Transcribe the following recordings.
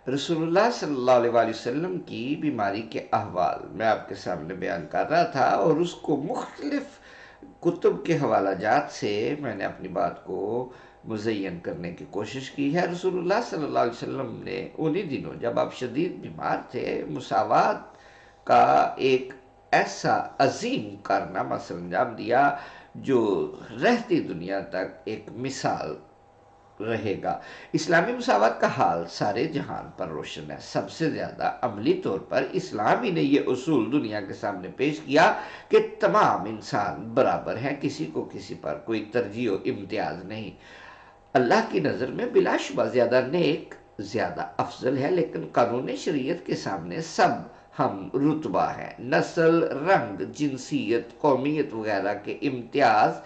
رسول اللہ صلی اللہ علیہ وآلہ وسلم کی بیماری کے احوال میں آپ کے سامنے بیان کر رہا تھا، اور اس کو مختلف کتب کے حوالہ جات سے میں نے اپنی بات کو مزین کرنے کی کوشش کی ہے۔ رسول اللہ صلی اللہ علیہ وسلم نے انہی دنوں جب آپ شدید بیمار تھے، مساوات کا ایک ایسا عظیم کارنامہ سر انجام دیا جو رہتی دنیا تک ایک مثال رہے گا۔ اسلامی مساوات کا حال سارے جہان پر روشن ہے۔ سب سے زیادہ عملی طور پر اسلام ہی نے یہ اصول دنیا کے سامنے پیش کیا کہ تمام انسان برابر ہیں، کسی کو کسی پر کوئی ترجیح و امتیاز نہیں۔ اللہ کی نظر میں بلا شبہ زیادہ نیک زیادہ افضل ہے، لیکن قانون شریعت کے سامنے سب ہم رتبہ ہیں۔ نسل، رنگ، جنسیت، قومیت وغیرہ کے امتیاز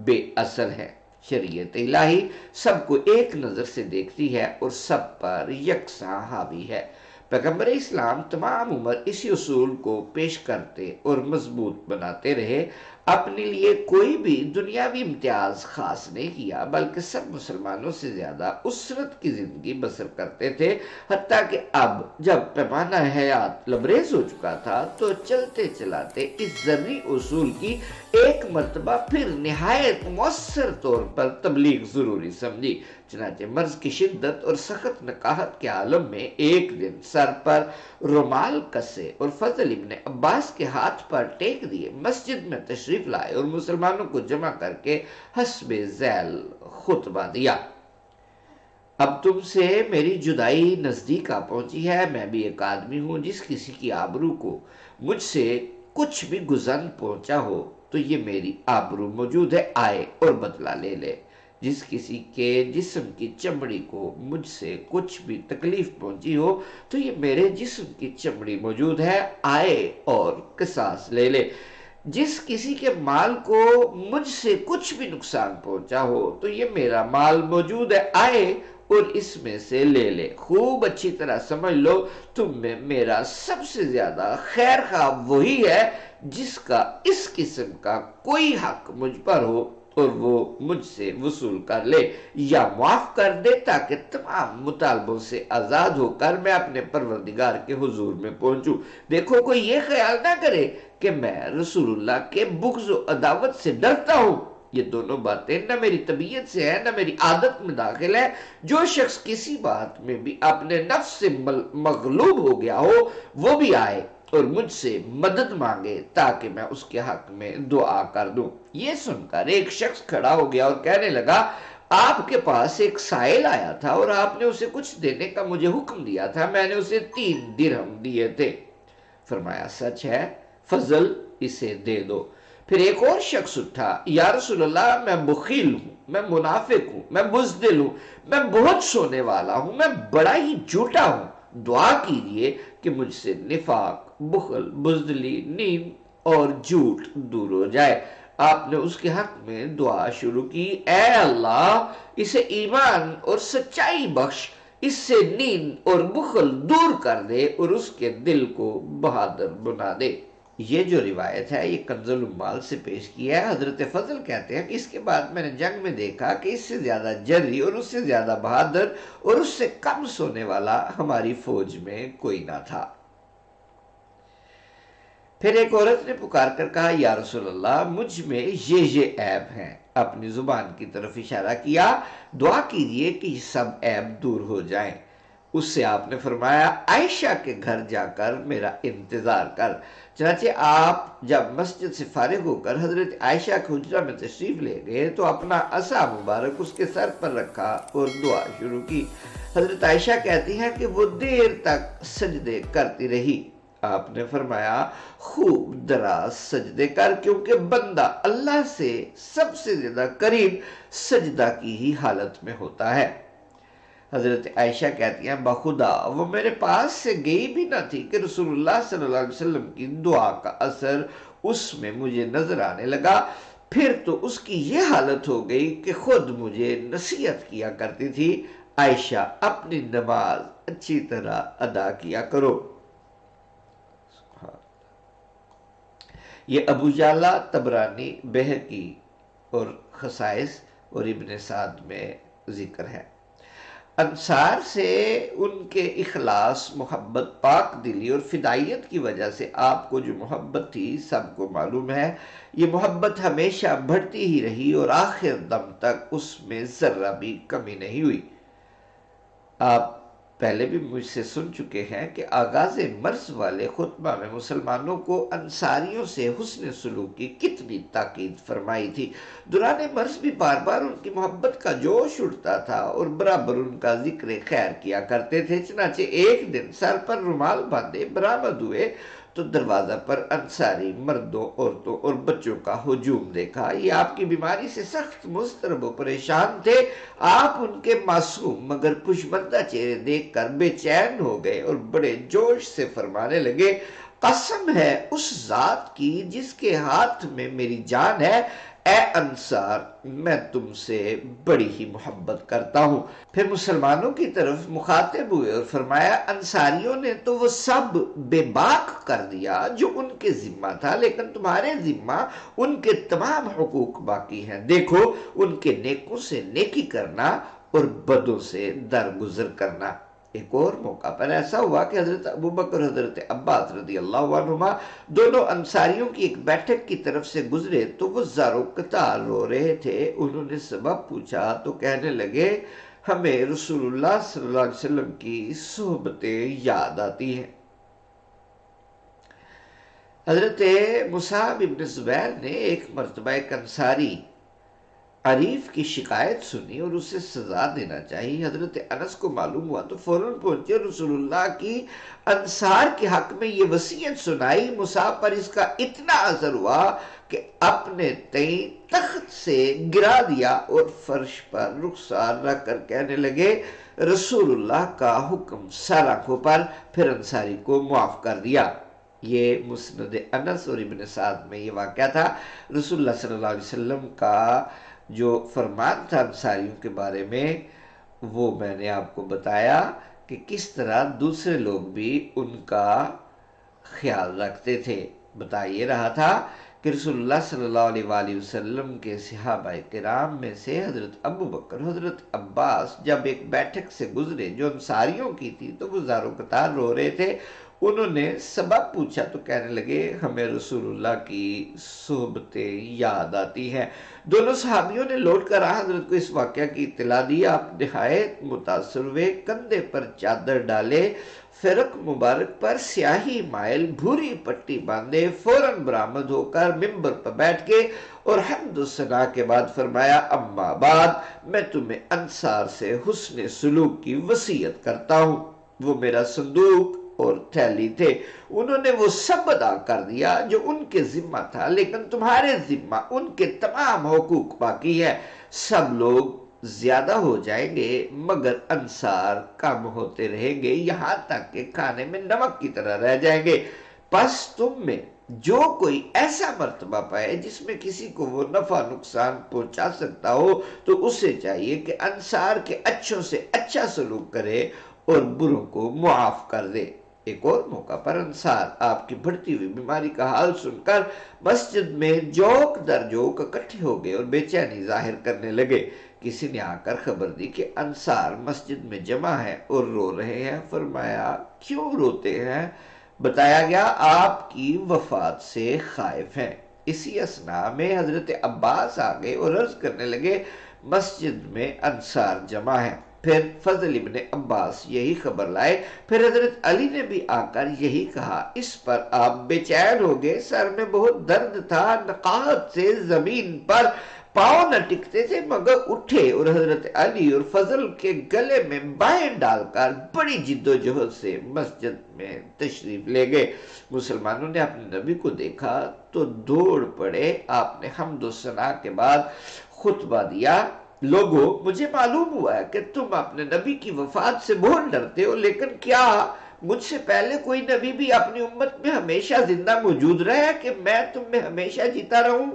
بے اصل ہیں۔ شریعت الہی سب کو ایک نظر سے دیکھتی ہے اور سب پر یکساں حاوی ہے۔ پیغمبر اسلام تمام عمر اسی اصول کو پیش کرتے اور مضبوط بناتے رہے۔ اپنے لیے کوئی بھی دنیاوی امتیاز خاص نہیں کیا، بلکہ سب مسلمانوں سے زیادہ اسرت کی زندگی بسر کرتے تھے۔ حتیٰ کہ اب جب پیمانہ حیات لبریز ہو چکا تھا تو چلتے چلاتے اس ذری اصول کی ایک مرتبہ پھر نہایت مؤثر طور پر تبلیغ ضروری سمجھی۔ چنانچہ مرض کی شدت اور سخت نکاہت کے عالم میں ایک دن سر پر رومال کسے اور فضل ابن عباس کے ہاتھ پر ٹیک دیے مسجد میں تشریف لائے اور مسلمانوں کو جمع کر کے حسب ذیل خطبہ دیا۔ اب تم سے میری جدائی نزدیک آ پہنچی ہے۔ میں بھی ایک آدمی ہوں، جس کسی کی آبرو کو مجھ سے کچھ بھی گزن پہنچا ہو تو یہ میری آبرو موجود ہے، آئے اور بدلہ لے لے۔ جس کسی کے جسم کی چمڑی کو مجھ سے کچھ بھی تکلیف پہنچی ہو تو یہ میرے جسم کی چمڑی موجود ہے، آئے اور قصاص لے لے۔ جس کسی کے مال کو مجھ سے کچھ بھی نقصان پہنچا ہو تو یہ میرا مال موجود ہے، آئے اور اس میں سے لے لے۔ خوب اچھی طرح سمجھ لو، تم میں میرا سب سے زیادہ خیر خواہ وہی ہے جس کا اس قسم کا کوئی حق مجھ پر ہو اور وہ مجھ سے وصول کر لے یا معاف کر دے، تاکہ تمام مطالبوں سے آزاد ہو کر میں اپنے پروردگار کے حضور میں پہنچوں۔ دیکھو، کوئی یہ خیال نہ کرے کہ میں رسول اللہ کے بغض و عداوت سے ڈرتا ہوں۔ یہ دونوں باتیں نہ میری طبیعت سے ہے نہ میری عادت میں داخل ہے۔ جو شخص کسی بات میں بھی اپنے نفس سے مغلوب ہو گیا ہو وہ بھی آئے اور مجھ سے مدد مانگے تاکہ میں اس کے حق میں دعا کر دوں۔ یہ سن کر ایک شخص کھڑا ہو گیا اور کہنے لگا، آپ کے پاس ایک سائل آیا تھا اور آپ نے اسے کچھ دینے کا مجھے حکم دیا تھا، میں نے اسے 3 درہم دیے تھے۔ فرمایا، سچ ہے، فضل اسے دے دو۔ پھر ایک اور شخص اٹھا، یا رسول اللہ، میں بخیل ہوں، میں منافق ہوں، میں بزدل ہوں، میں بہت سونے والا ہوں، میں بڑا ہی جھوٹا ہوں۔ دعا کیجئے کہ مجھ سے نفاق، بخل، بزدلی، نیند اور جھوٹ دور ہو جائے۔ آپ نے اس کے حق میں دعا شروع کی، اے اللہ، اسے ایمان اور سچائی بخش، اس سے نیند اور بخل دور کر دے اور اس کے دل کو بہادر بنا دے۔ یہ جو روایت ہے یہ کنز العمال سے پیش کی ہے۔ حضرت فضل کہتے ہیں کہ اس کے بعد میں نے جنگ میں دیکھا کہ اس سے زیادہ جری اور اس سے زیادہ بہادر اور اس سے کم سونے والا ہماری فوج میں کوئی نہ تھا۔ پھر ایک عورت نے پکار کر کہا، یا رسول اللہ، مجھ میں یہ عیب ہیں۔ اپنی زبان کی طرف اشارہ کیا، دعا کیجئے کہ یہ سب عیب دور ہو جائیں۔ اس سے آپ نے فرمایا، عائشہ کے گھر جا کر میرا انتظار کر۔ چنانچہ آپ جب مسجد سے فارغ ہو کر حضرت عائشہ کے حجرہ میں تشریف لے گئے تو اپنا عصا مبارک اس کے سر پر رکھا اور دعا شروع کی۔ حضرت عائشہ کہتی ہیں کہ وہ دیر تک سجدے کرتی رہی۔ آپ نے فرمایا، خوب دراز سجدے کر، کیونکہ بندہ اللہ سے سب سے زیادہ قریب سجدہ کی ہی حالت میں ہوتا ہے۔ حضرت عائشہ کہتی ہیں، بخدا وہ میرے پاس سے گئی بھی نہ تھی کہ رسول اللہ صلی اللہ علیہ وسلم کی دعا کا اثر اس میں مجھے نظر آنے لگا۔ پھر تو اس کی یہ حالت ہو گئی کہ خود مجھے نصیحت کیا کرتی تھی، عائشہ اپنی نماز اچھی طرح ادا کیا کرو۔ یہ ابو جعلہ، طبرانی، بہقی اور خصائص اور ابن سعد میں ذکر ہے۔ انصار سے ان کے اخلاص، محبت، پاک دلی اور فدائیت کی وجہ سے آپ کو جو محبت تھی سب کو معلوم ہے، یہ محبت ہمیشہ بڑھتی ہی رہی اور آخر دم تک اس میں ذرہ بھی کمی نہیں ہوئی۔ آپ پہلے بھی مجھ سے سن چکے ہیں کہ آغاز مرض والے خطبہ میں مسلمانوں کو انصاریوں سے حسن سلوک کی کتنی تاکید فرمائی تھی۔ دوران مرض بھی بار بار ان کی محبت کا جوش اٹھتا تھا اور برابر ان کا ذکر خیر کیا کرتے تھے۔ چنانچہ ایک دن سر پر رومال باندھے برآمد ہوئے تو دروازہ پر انصاری مردوں، عورتوں اور بچوں کا ہجوم دیکھا۔ یہ آپ کی بیماری سے سخت مضطرب و پریشان تھے۔ آپ ان کے معصوم مگر خوشبندہ چہرے دیکھ کر بے چین ہو گئے اور بڑے جوش سے فرمانے لگے، قسم ہے اس ذات کی جس کے ہاتھ میں میری جان ہے، اے انصار، میں تم سے بڑی ہی محبت کرتا ہوں۔ پھر مسلمانوں کی طرف مخاطب ہوئے اور فرمایا، انصاریوں نے تو وہ سب بے باک کر دیا جو ان کے ذمہ تھا، لیکن تمہارے ذمہ ان کے تمام حقوق باقی ہیں۔ دیکھو، ان کے نیکوں سے نیکی کرنا اور بدوں سے درگزر کرنا۔ ایک اور موقع پر ایسا ہوا کہ حضرت ابوبکر اور حضرت عباس رضی اللہ عنہما دونوں انصاریوں کی ایک بیٹھک کی طرف سے گزرے تو وہ زارو قطار رو رہے تھے۔ انہوں نے سبب پوچھا تو کہنے لگے، ہمیں رسول اللہ صلی اللہ علیہ وسلم کی صحبتیں یاد آتی ہیں۔ حضرت مصعب ابن زبیر نے ایک مرتبہ ایک انصاری عریف کی شکایت سنی اور اسے سزا دینا چاہیے۔ حضرت انس کو معلوم ہوا تو فوراً پہنچے، رسول اللہ کی انصار کے حق میں یہ وصیت سنائی۔ مصعب پر اس کا اتنا اثر ہوا کہ اپنے تئیں تخت سے گرا دیا اور فرش پر رخسار رکھ کر کہنے لگے، رسول اللہ کا حکم سر آنکھوں پر، پھر انصاری کو معاف کر دیا۔ یہ مسند انس اور ابن سعد میں یہ واقعہ تھا۔ رسول اللہ صلی اللہ علیہ وسلم کا جو فرمان تھا انصاریوں کے بارے میں، وہ میں نے آپ کو بتایا کہ کس طرح دوسرے لوگ بھی ان کا خیال رکھتے تھے۔ بتا یہ رہا تھا کہ رسول اللہ صلی اللہ علیہ وآلہ وسلم کے صحابہ کرام میں سے حضرت ابوبکر، حضرت عباس جب ایک بیٹھک سے گزرے جو انصاریوں کی تھی تو وہ زارو قطار رو رہے تھے۔ انہوں نے سبب پوچھا تو کہنے لگے، ہمیں رسول اللہ کی صحبتیں یاد آتی ہیں۔ دونوں صحابیوں نے لوٹ کر حضرت کو اس واقعہ کی اطلاع دی۔ آپ نہایت متاثر ہوئے، کندھے پر چادر ڈالے، فرق مبارک پر سیاہی مائل بھوری پٹی باندھے، فوراً برآمد ہو کر ممبر پر بیٹھ کے اور حمد و ثنا کے بعد فرمایا، اما بعد، میں تمہیں انصار سے حسن سلوک کی وصیت کرتا ہوں۔ وہ میرا صندوق اور تھیلی تھے، انہوں نے وہ سب ادا کر دیا جو ان کے ذمہ تھا، لیکن تمہارے ذمہ ان کے تمام حقوق باقی ہے۔ سب لوگ زیادہ ہو جائیں گے مگر انصار کم ہوتے رہیں گے، یہاں تک کہ کھانے میں نمک کی طرح رہ جائیں گے۔ پس تم میں جو کوئی ایسا مرتبہ پائے جس میں کسی کو وہ نفع نقصان پہنچا سکتا ہو تو اسے چاہیے کہ انصار کے اچھوں سے اچھا سلوک کرے اور بروں کو معاف کر دے۔ ایک اور موقع پر انصار آپ کی بڑھتی ہوئی بیماری کا حال سن کر مسجد میں جوک در جوک اکٹھے ہو گئے اور بے چینی ظاہر کرنے لگے۔ کسی نے آ کر خبر دی کہ انصار مسجد میں جمع ہیں اور رو رہے ہیں۔ فرمایا، کیوں روتے ہیں؟ بتایا گیا، آپ کی وفات سے خائف ہیں۔ اسی اثناء میں حضرت عباس آ گئے اور عرض کرنے لگے، مسجد میں انصار جمع ہیں۔ پھر فضل ابن عباس یہی خبر لائے، پھر حضرت علی نے بھی آ کر یہی کہا۔ اس پر آپ بے چین ہو گئے، سر میں بہت درد تھا، نقاہت سے زمین پر پاؤں نہ ٹکتے تھے مگر اٹھے اور حضرت علی اور فضل کے گلے میں بائیں ڈال کر بڑی جد و جہد سے مسجد میں تشریف لے گئے۔ مسلمانوں نے اپنے نبی کو دیکھا تو دوڑ پڑے۔ آپ نے حمد و ثنا کے بعد خطبہ دیا، لوگو، مجھے معلوم ہوا ہے کہ تم اپنے نبی کی وفات سے بہت ڈرتے ہو، لیکن کیا مجھ سے پہلے کوئی نبی بھی اپنی امت میں ہمیشہ زندہ موجود رہا ہے کہ میں تم میں ہمیشہ جیتا رہوں؟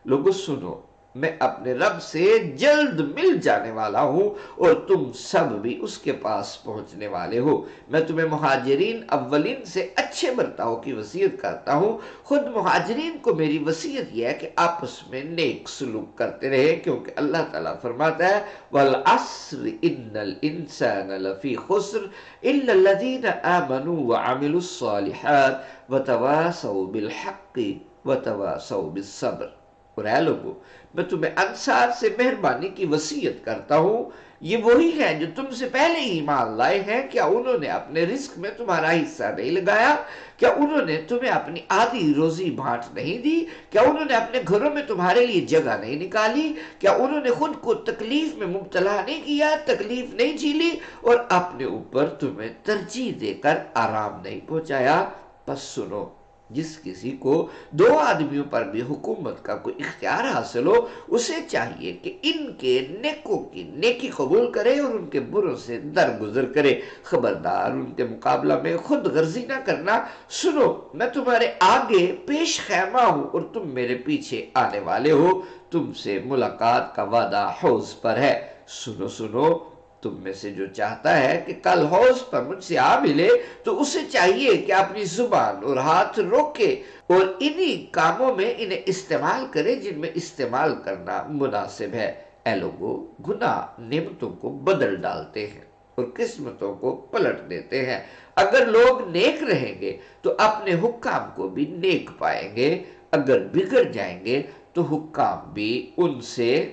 لوگو سنو، میں اپنے رب سے جلد مل جانے والا ہوں اور تم سب بھی اس کے پاس پہنچنے والے ہو۔ میں تمہیں مہاجرین اولین سے اچھے برتاؤ کی وصیت کرتا ہوں۔ خود مہاجرین کو میری وصیت یہ ہے کہ آپس میں نیک سلوک کرتے رہے، کیونکہ اللہ تعالیٰ فرماتا ہے وَالْعَصْرِ إِنَّ الْإِنسَانَ لَفِي خُسْرٍ إِلَّا الَّذِينَ آمَنُوا وَعَمِلُوا الصَّالِحَاتِ وَتَوَاصَوْا بِالْحَقِّ وَتَوَاصَوْا بِالصَّبْرِ۔ اور اے لوگو، میں تمہیں انصار سے مہربانی کی وصیت کرتا ہوں، یہ وہی ہیں جو تم سے پہلے ہی ایمان لائے ہیں۔ کیا انہوں نے اپنے رزق میں تمہارا حصہ نہیں لگایا؟ کیا انہوں نے تمہیں اپنی آدھی روزی بانٹ نہیں دی؟ کیا انہوں نے اپنے گھروں میں تمہارے لیے جگہ نہیں نکالی؟ کیا انہوں نے خود کو تکلیف میں مبتلا نہیں کیا، تکلیف نہیں جھیلی اور اپنے اوپر تمہیں ترجیح دے کر آرام نہیں پہنچایا؟ پس سنو، جس کسی کو دو آدمیوں پر بھی حکومت کا کوئی اختیار حاصل ہو، اسے چاہیے کہ ان کے نیکوں کی نیکی قبول کرے اور ان کے بروں سے درگزر کرے۔ خبردار، ان کے مقابلہ میں خود غرضی نہ کرنا۔ سنو، میں تمہارے آگے پیش خیمہ ہوں اور تم میرے پیچھے آنے والے ہو۔ تم سے ملاقات کا وعدہ حوض پر ہے۔ سنو سنو، تم میں سے جو چاہتا ہے کہ کل حوض پر مجھ سے آ ملے تو اسے چاہیے کہ اپنی زبان اور ہاتھ روکے اور انہی کاموں میں انہیں استعمال کرے جن میں استعمال کرنا مناسب ہے۔ اے لوگو، گناہ نعمتوں کو بدل ڈالتے ہیں اور قسمتوں کو پلٹ دیتے ہیں۔ اگر لوگ نیک رہیں گے تو اپنے حکام کو بھی نیک پائیں گے، اگر بگڑ جائیں گے تو حکام بھی ان سے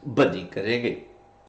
بدی کریں گے۔